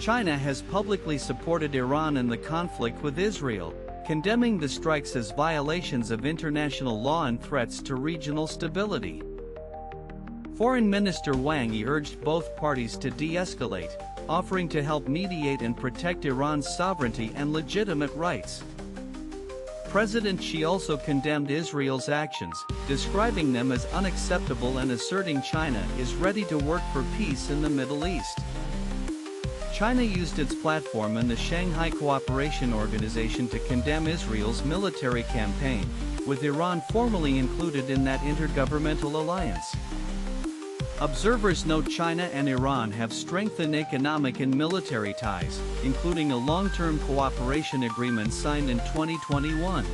China has publicly supported Iran in the conflict with Israel, condemning the strikes as violations of international law and threats to regional stability. Foreign Minister Wang Yi urged both parties to de-escalate, offering to help mediate and protect Iran's sovereignty and legitimate rights. President Xi also condemned Israel's actions, describing them as unacceptable and asserting China is ready to work for peace in the Middle East. China used its platform in the Shanghai Cooperation Organization to condemn Israel's military campaign, with Iran formally included in that intergovernmental alliance. Observers note China and Iran have strengthened economic and military ties, including a long-term cooperation agreement signed in 2021.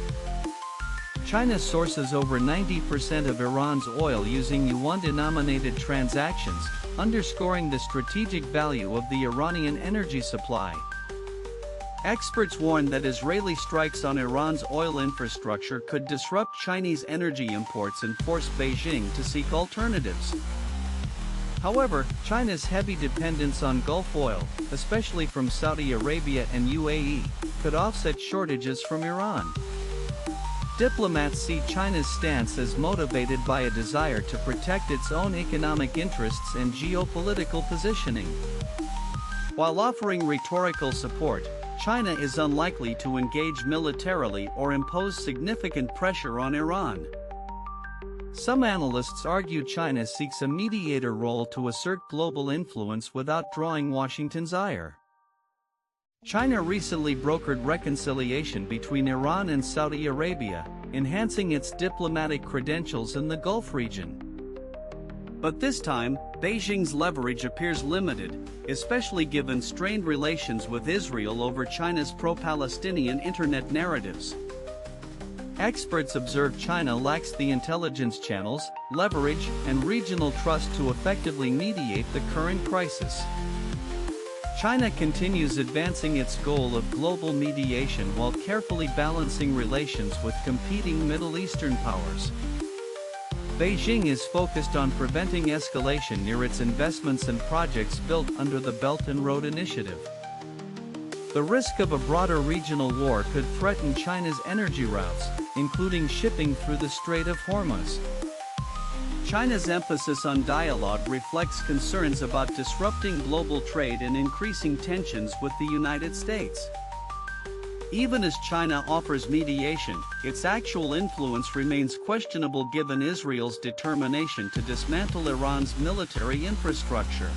China sources over 90% of Iran's oil using yuan-denominated transactions, underscoring the strategic value of the Iranian energy supply. Experts warn that Israeli strikes on Iran's oil infrastructure could disrupt Chinese energy imports and force Beijing to seek alternatives. However, China's heavy dependence on Gulf oil, especially from Saudi Arabia and UAE, could offset shortages from Iran. Diplomats see China's stance as motivated by a desire to protect its own economic interests and geopolitical positioning. While offering rhetorical support, China is unlikely to engage militarily or impose significant pressure on Iran. Some analysts argue China seeks a mediator role to assert global influence without drawing Washington's ire. China recently brokered reconciliation between Iran and Saudi Arabia, enhancing its diplomatic credentials in the Gulf region. But this time, Beijing's leverage appears limited, especially given strained relations with Israel over China's pro-Palestinian internet narratives. Experts observe China lacks the intelligence channels, leverage, and regional trust to effectively mediate the current crisis. China continues advancing its goal of global mediation while carefully balancing relations with competing Middle Eastern powers. Beijing is focused on preventing escalation near its investments and projects built under the Belt and Road Initiative. The risk of a broader regional war could threaten China's energy routes, including shipping through the Strait of Hormuz. China's emphasis on dialogue reflects concerns about disrupting global trade and increasing tensions with the United States. Even as China offers mediation, its actual influence remains questionable given Israel's determination to dismantle Iran's military infrastructure.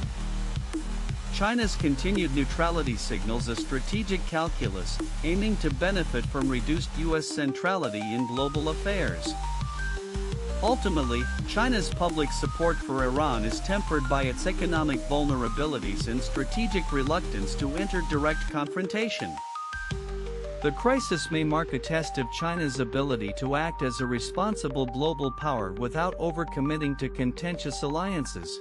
China's continued neutrality signals a strategic calculus, aiming to benefit from reduced U.S. centrality in global affairs. Ultimately, China's public support for Iran is tempered by its economic vulnerabilities and strategic reluctance to enter direct confrontation. The crisis may mark a test of China's ability to act as a responsible global power without overcommitting to contentious alliances.